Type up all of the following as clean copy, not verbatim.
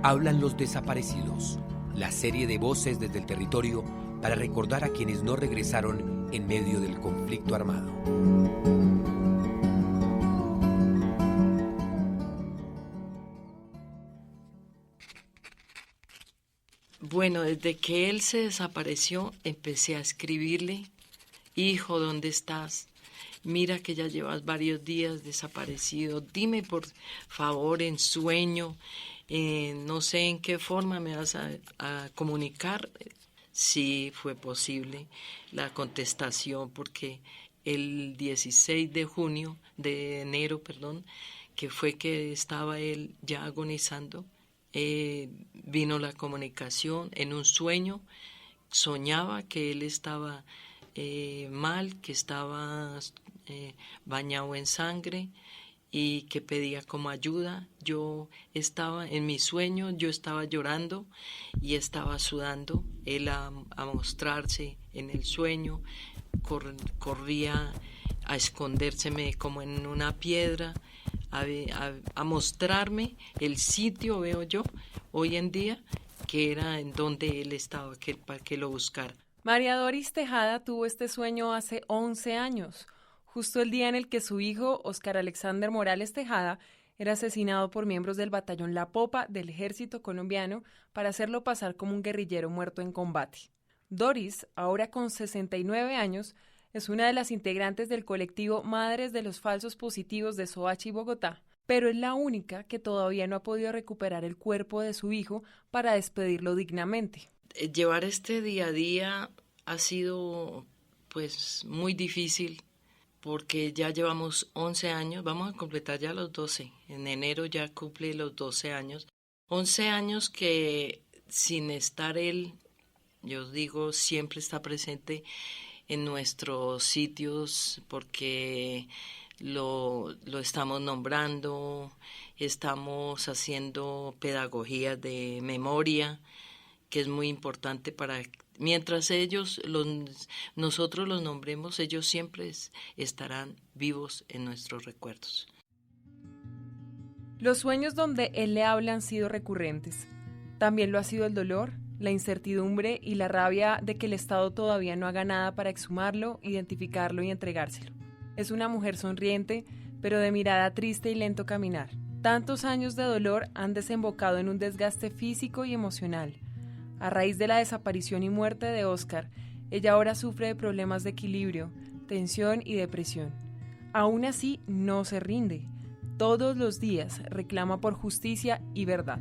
Hablan los desaparecidos, la serie de voces desde el territorio para recordar a quienes no regresaron en medio del conflicto armado. Bueno, desde que él se desapareció, empecé a escribirle: hijo, ¿dónde estás? Mira que ya llevas varios días desaparecido. Dime por favor en sueño, no sé en qué forma me vas a comunicar. Sí fue posible la contestación, porque el 16 de enero, que fue que estaba él ya agonizando, vino la comunicación en un sueño. Soñaba que él estaba mal, que estaba bañado en sangre y que pedía como ayuda. Yo estaba en mi sueño, yo estaba llorando y estaba sudando. Él a mostrarse en el sueño, corría a escondérseme como en una piedra, a mostrarme el sitio, veo yo, hoy en día, que era en donde él estaba, para que lo buscara. María Doris Tejada tuvo este sueño hace 11 años, justo el día en el que su hijo, Óscar Alexander Morales Tejada, era asesinado por miembros del batallón La Popa del ejército colombiano para hacerlo pasar como un guerrillero muerto en combate. Doris, ahora con 69 años, es una de las integrantes del colectivo Madres de los Falsos Positivos de Soacha y Bogotá, pero es la única que todavía no ha podido recuperar el cuerpo de su hijo para despedirlo dignamente. Llevar este día a día ha sido pues muy difícil, porque ya llevamos 11 años, vamos a completar ya los 12, en enero ya cumple los 12 años, 11 años que sin estar él, yo digo, siempre está presente en nuestros sitios, porque lo estamos nombrando, estamos haciendo pedagogía de memoria, que es muy importante para, mientras nosotros los nombremos, ellos siempre estarán vivos en nuestros recuerdos. Los sueños donde él le habla han sido recurrentes. También lo ha sido el dolor, la incertidumbre y la rabia de que el Estado todavía no haga nada para exhumarlo, identificarlo y entregárselo. Es una mujer sonriente, pero de mirada triste y lento caminar. Tantos años de dolor han desembocado en un desgaste físico y emocional. A raíz de la desaparición y muerte de Óscar, ella ahora sufre de problemas de equilibrio, tensión y depresión. Aún así, no se rinde. Todos los días reclama por justicia y verdad.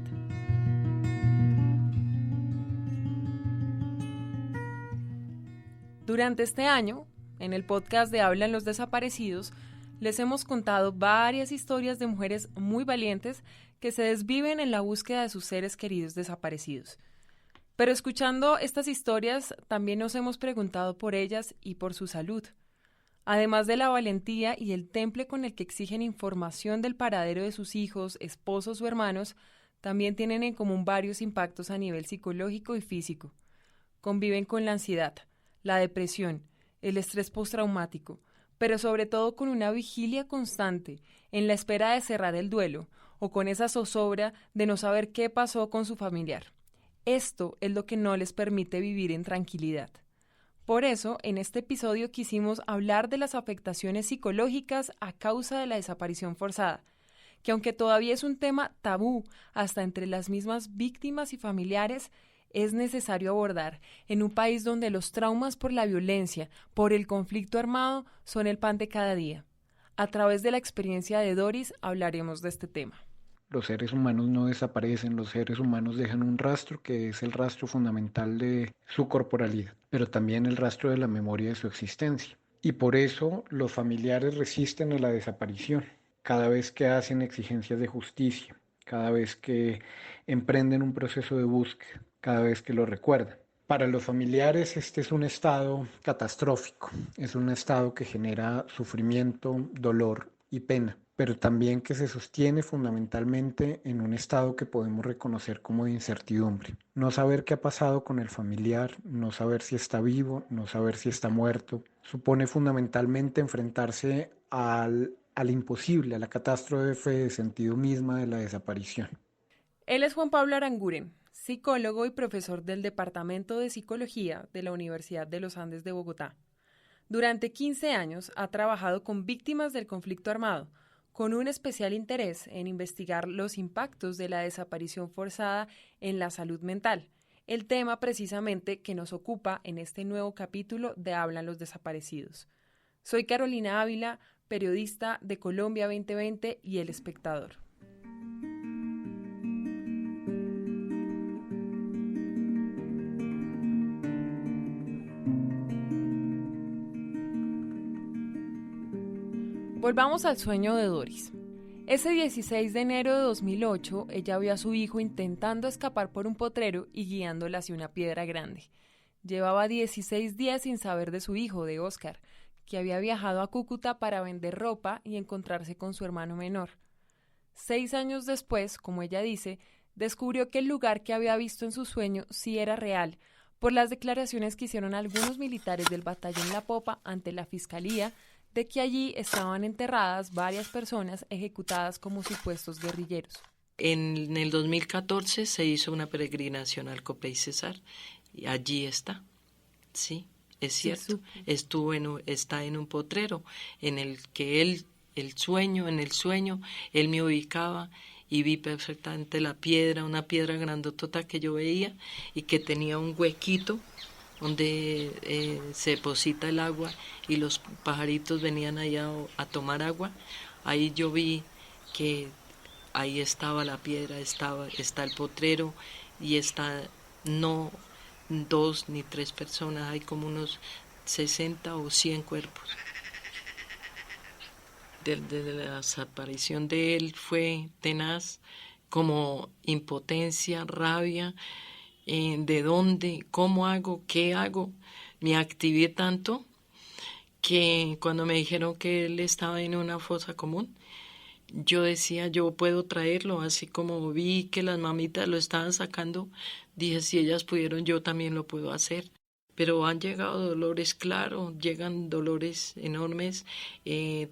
Durante este año, en el podcast de Hablan los Desaparecidos, les hemos contado varias historias de mujeres muy valientes que se desviven en la búsqueda de sus seres queridos desaparecidos. Pero escuchando estas historias, también nos hemos preguntado por ellas y por su salud. Además de la valentía y el temple con el que exigen información del paradero de sus hijos, esposos o hermanos, también tienen en común varios impactos a nivel psicológico y físico. Conviven con la ansiedad, la depresión, el estrés postraumático, pero sobre todo con una vigilia constante, en la espera de cerrar el duelo, o con esa zozobra de no saber qué pasó con su familiar. Esto es lo que no les permite vivir en tranquilidad. Por eso, en este episodio quisimos hablar de las afectaciones psicológicas a causa de la desaparición forzada, que aunque todavía es un tema tabú hasta entre las mismas víctimas y familiares, es necesario abordar en un país donde los traumas por la violencia, por el conflicto armado, son el pan de cada día. A través de la experiencia de Doris hablaremos de este tema. Los seres humanos no desaparecen, los seres humanos dejan un rastro que es el rastro fundamental de su corporalidad, pero también el rastro de la memoria de su existencia. Y por eso los familiares resisten a la desaparición, cada vez que hacen exigencias de justicia, cada vez que emprenden un proceso de búsqueda, cada vez que lo recuerdan. Para los familiares este es un estado catastrófico, es un estado que genera sufrimiento, dolor y pena, pero también que se sostiene fundamentalmente en un estado que podemos reconocer como de incertidumbre. No saber qué ha pasado con el familiar, no saber si está vivo, no saber si está muerto, supone fundamentalmente enfrentarse al imposible, a la catástrofe de sentido misma de la desaparición. Él es Juan Pablo Aranguren, psicólogo y profesor del Departamento de Psicología de la Universidad de los Andes de Bogotá. Durante 15 años ha trabajado con víctimas del conflicto armado, con un especial interés en investigar los impactos de la desaparición forzada en la salud mental, el tema precisamente que nos ocupa en este nuevo capítulo de Hablan los Desaparecidos. Soy Carolina Ávila, periodista de Colombia 2020 y El Espectador. Volvamos al sueño de Doris. Ese 16 de enero de 2008, ella vio a su hijo intentando escapar por un potrero y guiándolo hacia una piedra grande. Llevaba 16 días sin saber de su hijo, de Óscar, que había viajado a Cúcuta para vender ropa y encontrarse con su hermano menor. 6 años después, como ella dice, descubrió que el lugar que había visto en su sueño sí era real, por las declaraciones que hicieron algunos militares del batallón La Popa ante la fiscalía de que allí estaban enterradas varias personas ejecutadas como supuestos guerrilleros. En el 2014 se hizo una peregrinación al Copley Cesar y allí está, sí, es cierto, está en un potrero en el que en el sueño, él me ubicaba y vi perfectamente la piedra, una piedra grandotota que yo veía y que tenía un huequito donde se deposita el agua y los pajaritos venían allá a tomar agua. Ahí yo vi que ahí estaba la piedra, está el potrero y está no 2 ni 3 personas, hay como unos 60 o 100 cuerpos. Desde la desaparición de él fue tenaz, como impotencia, rabia. ¿De dónde? ¿Cómo hago? ¿Qué hago? Me activé tanto que cuando me dijeron que él estaba en una fosa común, yo decía, yo puedo traerlo, así como vi que las mamitas lo estaban sacando, dije, si ellas pudieron, yo también lo puedo hacer. Pero han llegado dolores, claro, llegan dolores enormes,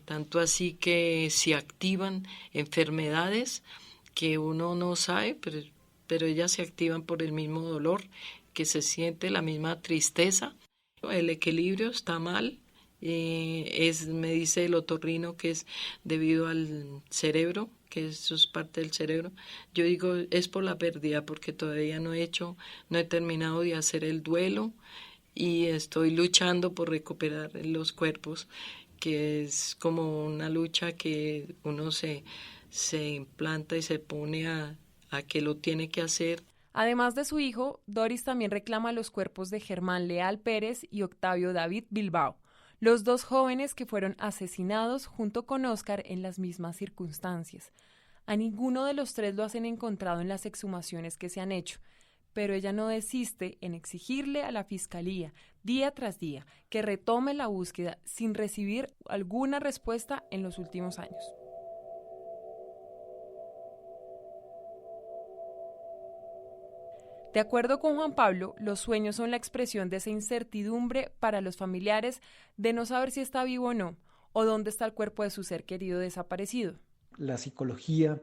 tanto así que se activan enfermedades que uno no sabe, pero ellas se activan por el mismo dolor que se siente, la misma tristeza. El equilibrio está mal, me dice el otorrino que es debido al cerebro, que eso es parte del cerebro. Yo digo, es por la pérdida, porque todavía no he terminado de hacer el duelo y estoy luchando por recuperar los cuerpos, que es como una lucha que uno se implanta y se pone a que lo tiene que hacer. Además de su hijo, Doris también reclama los cuerpos de Germán Leal Pérez y Octavio David Bilbao, los 2 jóvenes que fueron asesinados junto con Óscar en las mismas circunstancias. A ninguno de los 3 lo han encontrado en las exhumaciones que se han hecho, pero ella no desiste en exigirle a la Fiscalía, día tras día, que retome la búsqueda sin recibir alguna respuesta en los últimos años. De acuerdo con Juan Pablo, los sueños son la expresión de esa incertidumbre para los familiares de no saber si está vivo o no, o dónde está el cuerpo de su ser querido desaparecido. La psicología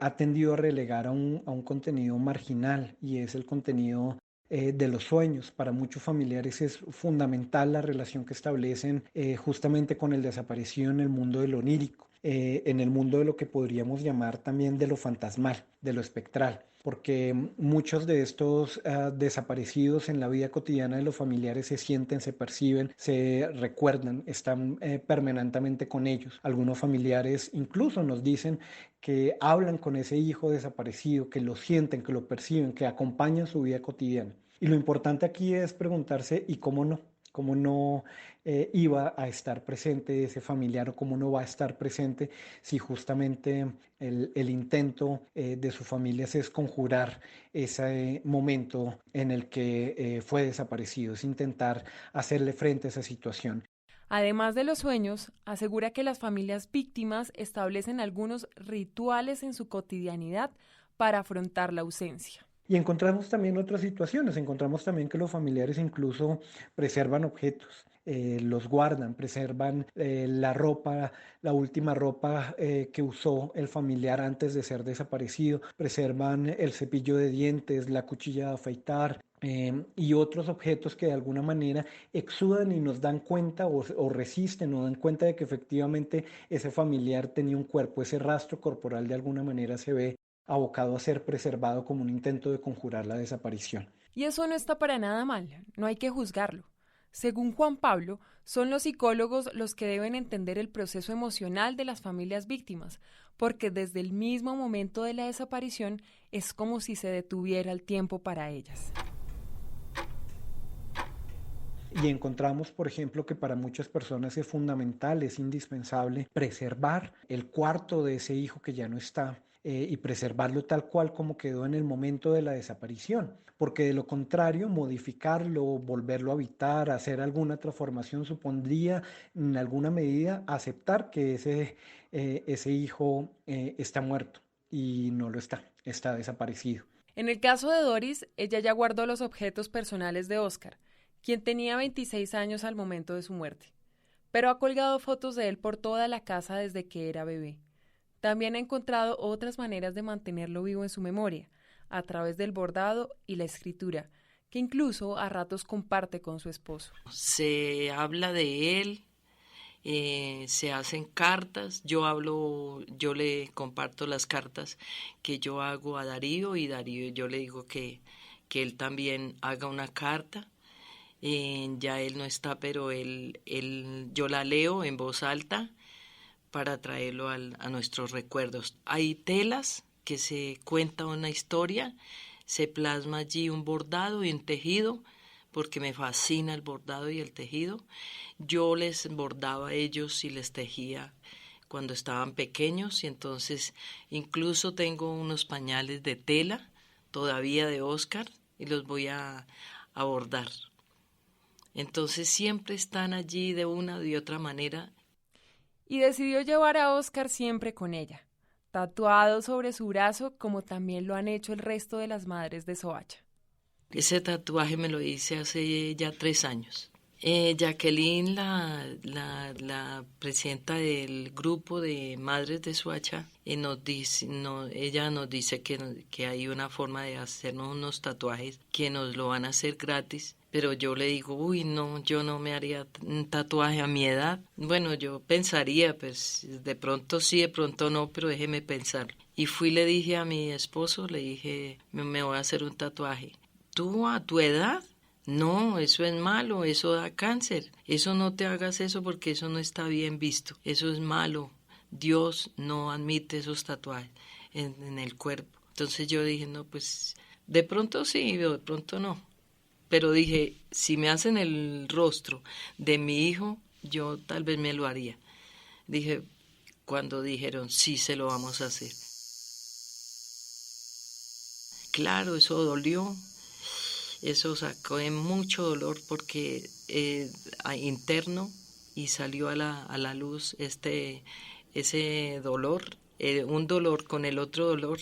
ha tendido a relegar a un contenido marginal y es el contenido de los sueños. Para muchos familiares es fundamental la relación que establecen justamente con el desaparecido en el mundo de lo onírico, en el mundo de lo que podríamos llamar también de lo fantasmal, de lo espectral, porque muchos de estos desaparecidos en la vida cotidiana de los familiares se sienten, se perciben, se recuerdan, están permanentemente con ellos. Algunos familiares incluso nos dicen que hablan con ese hijo desaparecido, que lo sienten, que lo perciben, que acompañan su vida cotidiana. Y lo importante aquí es preguntarse, ¿y cómo no? ¿Cómo no iba a estar presente ese familiar o cómo no va a estar presente si justamente el intento de sus familias es conjurar ese momento en el que fue desaparecido, es intentar hacerle frente a esa situación? Además de los sueños, asegura que las familias víctimas establecen algunos rituales en su cotidianidad para afrontar la ausencia. Y encontramos también otras situaciones, encontramos también que los familiares incluso preservan objetos, los guardan, preservan la ropa, la última ropa que usó el familiar antes de ser desaparecido, preservan el cepillo de dientes, la cuchilla de afeitar, y otros objetos que de alguna manera exudan y nos dan cuenta o resisten o dan cuenta de que efectivamente ese familiar tenía un cuerpo, ese rastro corporal de alguna manera se ve abocado a ser preservado como un intento de conjurar la desaparición. Y eso no está para nada mal, no hay que juzgarlo. Según Juan Pablo, son los psicólogos los que deben entender el proceso emocional de las familias víctimas, porque desde el mismo momento de la desaparición es como si se detuviera el tiempo para ellas. Y encontramos, por ejemplo, que para muchas personas es fundamental, es indispensable preservar el cuarto de ese hijo que ya no está, y preservarlo tal cual como quedó en el momento de la desaparición, porque de lo contrario, modificarlo, volverlo a habitar, hacer alguna transformación supondría en alguna medida aceptar que ese hijo está muerto y no lo está, está desaparecido. En el caso de Doris, ella ya guardó los objetos personales de Oscar, quien tenía 26 años al momento de su muerte, pero ha colgado fotos de él por toda la casa desde que era bebé. También ha encontrado otras maneras de mantenerlo vivo en su memoria, a través del bordado y la escritura, que incluso a ratos comparte con su esposo. Se habla de él, se hacen cartas, yo le comparto las cartas que yo hago a Darío y Darío yo le digo que él también haga una carta. Ya él no está, pero yo la leo en voz alta para traerlo a nuestros recuerdos. Hay telas que se cuenta una historia, se plasma allí un bordado y un tejido, porque me fascina el bordado y el tejido. Yo les bordaba a ellos y les tejía cuando estaban pequeños, y entonces incluso tengo unos pañales de tela todavía de Oscar y los voy a bordar. Entonces siempre están allí de una o de otra manera. Y decidió llevar a Oscar siempre con ella, tatuado sobre su brazo como también lo han hecho el resto de las madres de Soacha. Ese tatuaje me lo hice hace ya 3 años. Jacqueline, la presidenta del grupo de madres de Soacha, ella nos dice que hay una forma de hacernos unos tatuajes que nos lo van a hacer gratis. Pero yo le digo, uy, no, yo no me haría un tatuaje a mi edad. Bueno, yo pensaría, pues, de pronto sí, de pronto no, pero déjeme pensar. Y le dije a mi esposo, le dije, me voy a hacer un tatuaje. ¿Tú a tu edad? No, eso es malo, eso da cáncer. Eso no te hagas eso porque eso no está bien visto. Eso es malo. Dios no admite esos tatuajes en el cuerpo. Entonces yo dije, no, pues, de pronto sí, de pronto no. Pero dije, si me hacen el rostro de mi hijo, yo tal vez me lo haría. Dije, cuando dijeron, sí, se lo vamos a hacer. Claro, eso dolió, eso sacó mucho dolor porque interno, y salió a la luz ese dolor, un dolor con el otro dolor,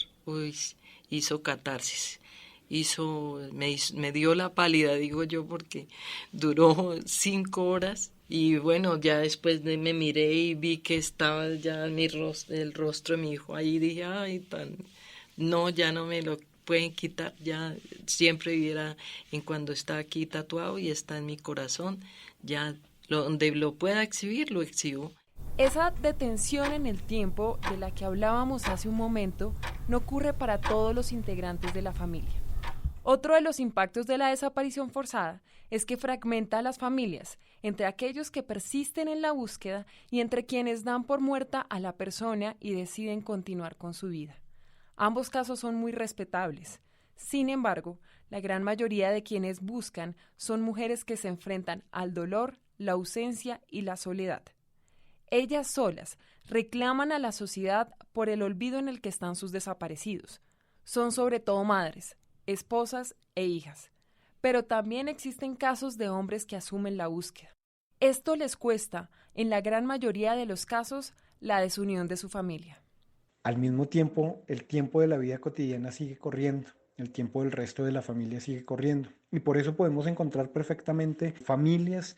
hizo catarsis. Me dio la pálida, digo yo, porque duró 5 horas y bueno, ya después me miré y vi que estaba ya el rostro de mi hijo ahí, dije, ay, no, ya no me lo pueden quitar, ya siempre viviera en cuando está aquí tatuado y está en mi corazón, ya donde lo pueda exhibir, lo exhibo. Esa detención en el tiempo de la que hablábamos hace un momento no ocurre para todos los integrantes de la familia. Otro de los impactos de la desaparición forzada es que fragmenta a las familias entre aquellos que persisten en la búsqueda y entre quienes dan por muerta a la persona y deciden continuar con su vida. Ambos casos son muy respetables. Sin embargo, la gran mayoría de quienes buscan son mujeres que se enfrentan al dolor, la ausencia y la soledad. Ellas solas reclaman a la sociedad por el olvido en el que están sus desaparecidos. Son sobre todo madres, esposas e hijas, pero también existen casos de hombres que asumen la búsqueda. Esto les cuesta, en la gran mayoría de los casos, la desunión de su familia. Al mismo tiempo, el tiempo de la vida cotidiana sigue corriendo el tiempo del resto de la familia sigue corriendo. Y por eso podemos encontrar perfectamente familias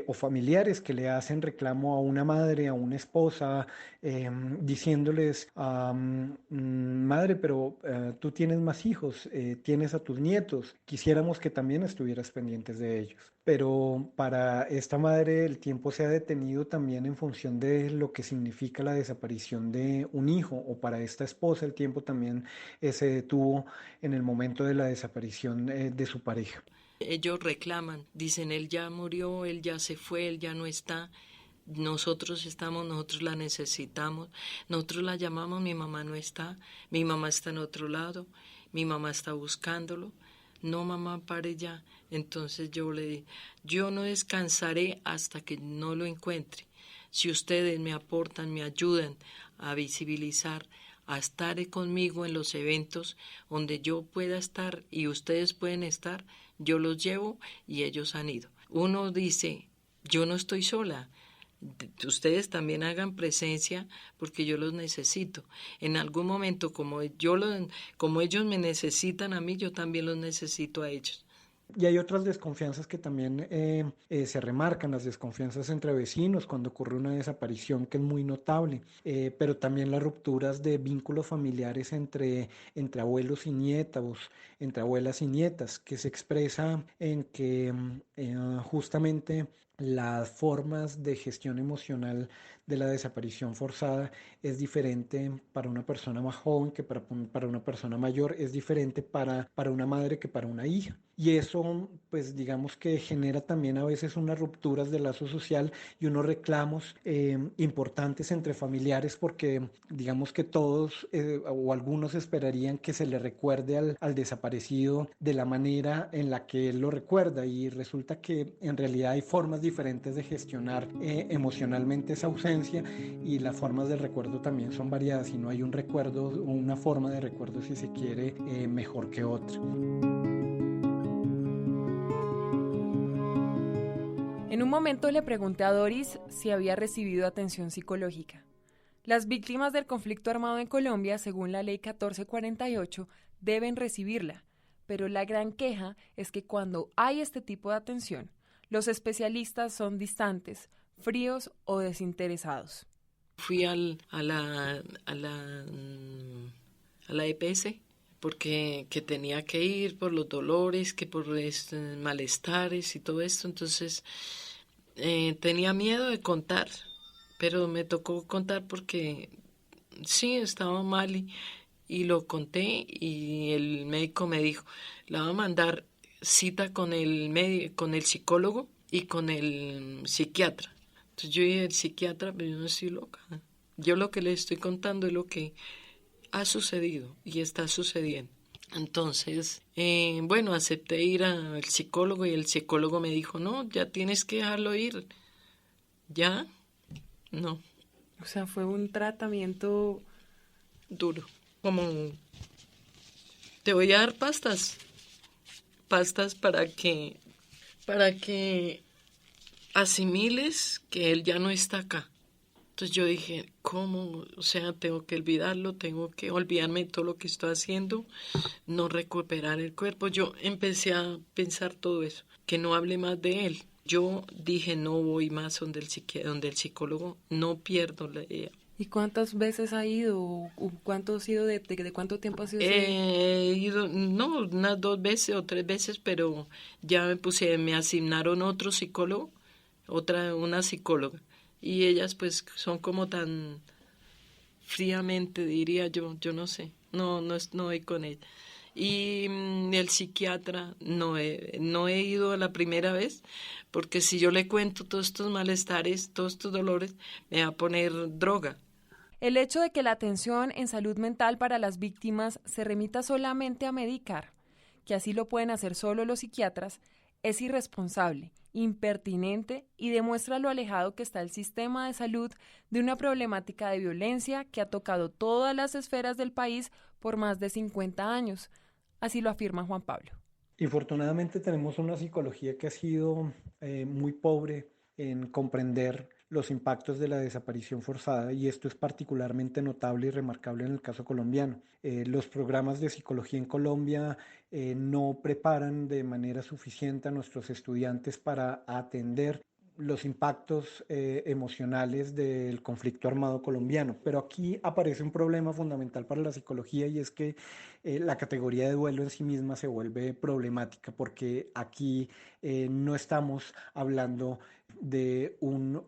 o familiares que le hacen reclamo a una madre, a una esposa, diciéndoles, madre, pero tú tienes más hijos, tienes a tus nietos, quisiéramos que también estuvieras pendientes de ellos. Pero para esta madre el tiempo se ha detenido también en función de lo que significa la desaparición de un hijo, o para esta esposa el tiempo también se detuvo en el momento de la desaparición de su pareja. Ellos reclaman, dicen, él ya murió, él ya se fue, él ya no está, nosotros estamos, nosotros la necesitamos, nosotros la llamamos, mi mamá no está, mi mamá está en otro lado, mi mamá está buscándolo, no mamá, pare ya. Entonces yo le dije, yo no descansaré hasta que no lo encuentre. Si ustedes me aportan, me ayudan a visibilizar, a estar conmigo en los eventos donde yo pueda estar y ustedes pueden estar, yo los llevo y ellos han ido. Uno dice, yo no estoy sola, ustedes también hagan presencia porque yo los necesito. En algún momento, como ellos me necesitan a mí, yo también los necesito a ellos. Y hay otras desconfianzas que también se remarcan, las desconfianzas entre vecinos cuando ocurre una desaparición, que es muy notable, pero también las rupturas de vínculos familiares entre abuelos y nietos, entre abuelas y nietas, que se expresa en que justamente las formas de gestión emocional de la desaparición forzada es diferente para una persona más joven que para una persona mayor, es diferente para una madre que para una hija. Y eso, pues digamos que genera también a veces unas rupturas de lazo social y unos reclamos importantes entre familiares, porque digamos que todos o algunos esperarían que se le recuerde al desaparecido de la manera en la que él lo recuerda, y resulta que en realidad hay formas diferentes de gestionar emocionalmente esa ausencia, y las formas del recuerdo también son variadas y no hay un recuerdo o una forma de recuerdo, si se quiere, mejor que otra. En un momento le pregunté a Doris si había recibido atención psicológica. Las víctimas del conflicto armado en Colombia, según la Ley 1448, deben recibirla, pero la gran queja es que cuando hay este tipo de atención, los especialistas son distantes, fríos o desinteresados. Fui a la EPS porque que tenía que ir por los dolores, que por malestares y todo esto, entonces tenía miedo de contar, pero me tocó contar porque sí, estaba mal y lo conté, y el médico me dijo, la va a mandar cita con el psicólogo y con el psiquiatra. Entonces yo dije, el psiquiatra, pero yo no estoy loca. Yo lo que le estoy contando es lo que ha sucedido y está sucediendo. Entonces, bueno, acepté ir al psicólogo y el psicólogo me dijo, no, ya tienes que dejarlo ir. ¿Ya? No. O sea, fue un tratamiento duro. Como, te voy a dar pastas para que asimiles que él ya no está acá. Entonces yo dije, ¿cómo? O sea, tengo que olvidarlo, tengo que olvidarme de todo lo que estoy haciendo, no recuperar el cuerpo. Yo empecé a pensar todo eso, que no hable más de él. Yo dije, no voy más donde el psicólogo, no pierdo la idea. ¿Y cuántas veces ha ido? ¿Cuánto ha sido de cuánto tiempo ha sido? He ido, no, unas 2 veces o 3 veces, pero ya me asignaron otro psicólogo, una psicóloga. Y ellas pues son como tan fríamente, diría yo no sé, no voy con ella. Y el psiquiatra no he ido a la primera vez, porque si yo le cuento todos estos malestares, todos estos dolores, me va a poner droga. El hecho de que la atención en salud mental para las víctimas se remita solamente a medicar, que así lo pueden hacer solo los psiquiatras, es irresponsable, impertinente y demuestra lo alejado que está el sistema de salud de una problemática de violencia que ha tocado todas las esferas del país por más de 50 años. Así lo afirma Juan Pablo. Infortunadamente tenemos una psicología que ha sido muy pobre en comprender los impactos de la desaparición forzada, y esto es particularmente notable y remarcable en el caso colombiano. Los programas de psicología en Colombia no preparan de manera suficiente a nuestros estudiantes para atender los impactos emocionales del conflicto armado colombiano. Pero aquí aparece un problema fundamental para la psicología, y es que la categoría de duelo en sí misma se vuelve problemática, porque aquí no estamos hablando de un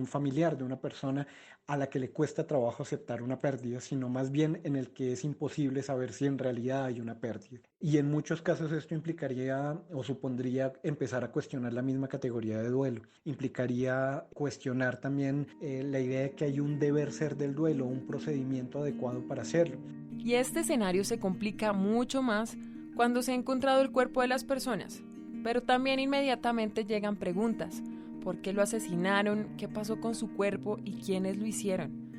familiar, de una persona a la que le cuesta trabajo aceptar una pérdida, sino más bien en el que es imposible saber si en realidad hay una pérdida. Y en muchos casos esto implicaría o supondría empezar a cuestionar la misma categoría de duelo. Implicaría cuestionar también la idea de que hay un deber ser del duelo, un procedimiento adecuado para hacerlo. Y este escenario se complica mucho más cuando se ha encontrado el cuerpo de las personas. Pero también inmediatamente llegan preguntas. ¿Por qué lo asesinaron? ¿Qué pasó con su cuerpo? ¿Y quiénes lo hicieron?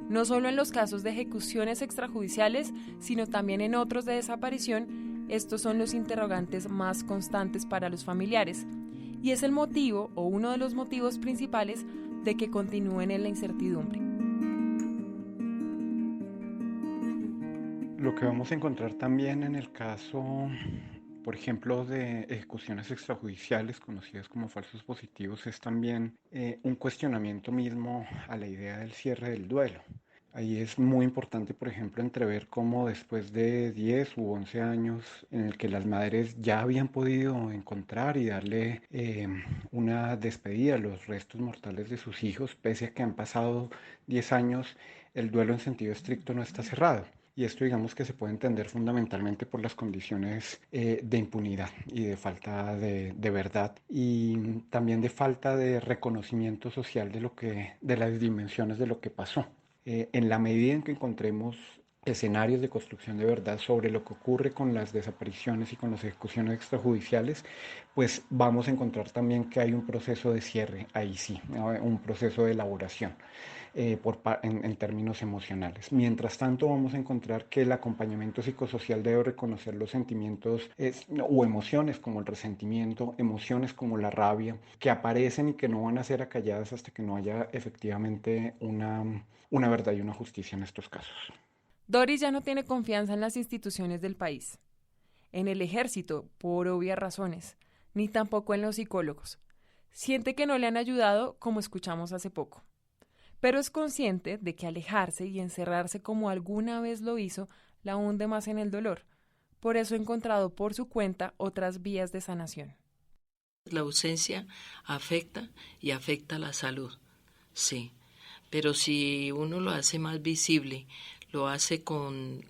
No solo en los casos de ejecuciones extrajudiciales, sino también en otros de desaparición, estos son los interrogantes más constantes para los familiares. Y es el motivo, o uno de los motivos principales, de que continúen en la incertidumbre. Lo que vamos a encontrar también en el caso, por ejemplo, de ejecuciones extrajudiciales conocidas como falsos positivos, es también un cuestionamiento mismo a la idea del cierre del duelo. Ahí es muy importante, por ejemplo, entrever cómo después de 10 u 11 años en el que las madres ya habían podido encontrar y darle una despedida a los restos mortales de sus hijos, pese a que han pasado 10 años, el duelo en sentido estricto no está cerrado. Y esto digamos que se puede entender fundamentalmente por las condiciones de impunidad y de falta de verdad, y también de falta de reconocimiento social de las dimensiones de lo que pasó. En la medida en que encontremos escenarios de construcción de verdad sobre lo que ocurre con las desapariciones y con las ejecuciones extrajudiciales, pues vamos a encontrar también que hay un proceso de cierre, ahí sí, un proceso de elaboración en términos emocionales. Mientras tanto, vamos a encontrar que el acompañamiento psicosocial debe reconocer los sentimientos o emociones como el resentimiento, emociones como la rabia, que aparecen y que no van a ser acalladas hasta que no haya efectivamente una verdad y una justicia en estos casos. Doris ya no tiene confianza en las instituciones del país, en el ejército, por obvias razones, ni tampoco en los psicólogos. Siente que no le han ayudado, como escuchamos hace poco. Pero es consciente de que alejarse y encerrarse como alguna vez lo hizo la hunde más en el dolor. Por eso ha encontrado por su cuenta otras vías de sanación. La ausencia afecta y afecta la salud, sí. Pero si uno lo hace más visible, lo hace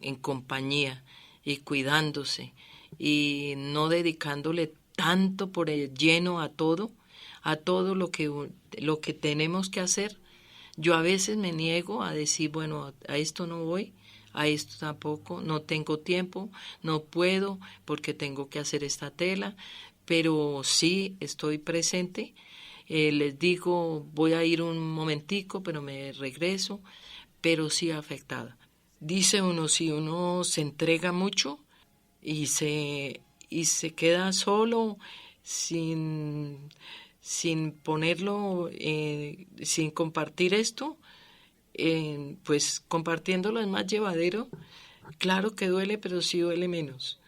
en compañía y cuidándose y no dedicándole tanto por el lleno a todo lo que tenemos que hacer. Yo a veces me niego a decir, bueno, a esto no voy, a esto tampoco, no tengo tiempo, no puedo porque tengo que hacer esta tela, pero sí estoy presente. Les digo, voy a ir un momentico, pero me regreso, pero sí afectada. Dice uno, si uno se entrega mucho y se queda solo sin ponerlo, sin compartir esto, pues compartiéndolo es más llevadero. Claro que duele, pero sí duele menos,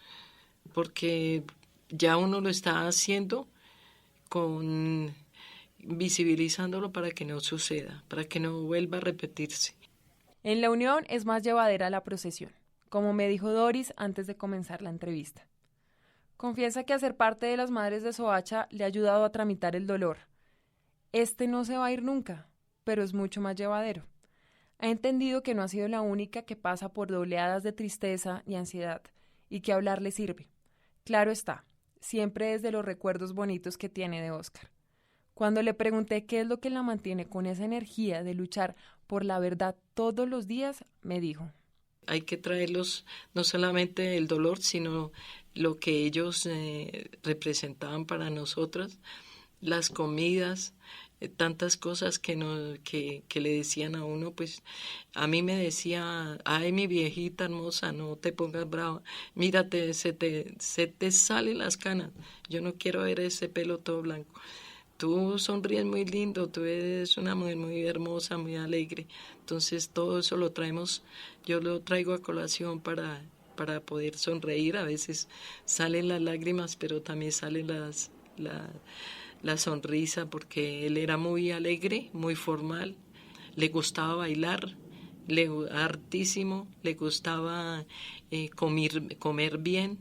porque ya uno lo está haciendo visibilizándolo para que no suceda, para que no vuelva a repetirse. En la unión es más llevadera la procesión, como me dijo Doris antes de comenzar la entrevista. Confiesa que hacer parte de las Madres de Soacha le ha ayudado a tramitar el dolor. Este no se va a ir nunca, pero es mucho más llevadero. Ha entendido que no ha sido la única que pasa por oleadas de tristeza y ansiedad, y que hablar le sirve. Claro está, siempre desde los recuerdos bonitos que tiene de Óscar. Cuando le pregunté qué es lo que la mantiene con esa energía de luchar por la verdad todos los días, me dijo: hay que traerlos no solamente el dolor, sino lo que ellos representaban para nosotras, las comidas, tantas cosas que le decían a uno. Pues a mí me decía, ay, mi viejita hermosa, no te pongas brava, mírate, se te salen las canas, yo no quiero ver ese pelo todo blanco. tú sonríes muy lindo, tú eres una mujer muy hermosa, muy alegre. Entonces todo eso lo traemos, yo lo traigo a colación para poder sonreír. A veces salen las lágrimas, pero también sale la sonrisa, porque él era muy alegre, muy formal, le gustaba bailar, hartísimo, le gustaba comer bien,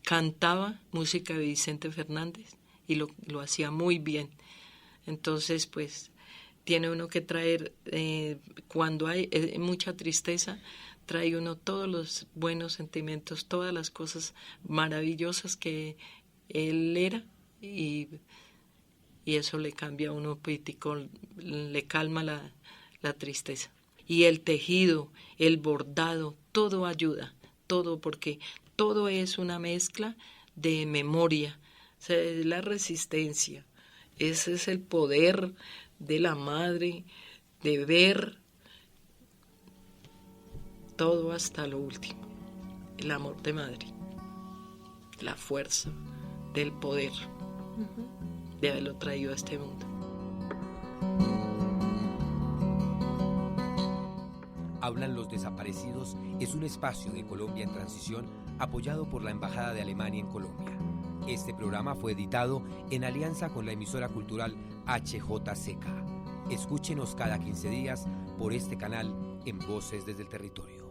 cantaba música de Vicente Fernández y lo hacía muy bien. Entonces, pues, tiene uno que traer, cuando hay mucha tristeza, trae uno todos los buenos sentimientos, todas las cosas maravillosas que él era, y eso le cambia a uno poético, le calma la tristeza. Y el tejido, el bordado, todo ayuda, todo, porque todo es una mezcla de memoria, o sea, es la resistencia, ese es el poder de la madre, de ver todo hasta lo último, el amor de madre, la fuerza del poder de haberlo traído a este mundo. Hablan los Desaparecidos es un espacio de Colombia en Transición apoyado por la Embajada de Alemania en Colombia. Este programa fue editado en alianza con la emisora cultural HJCK. Escúchenos cada 15 días por este canal en Voces desde el Territorio.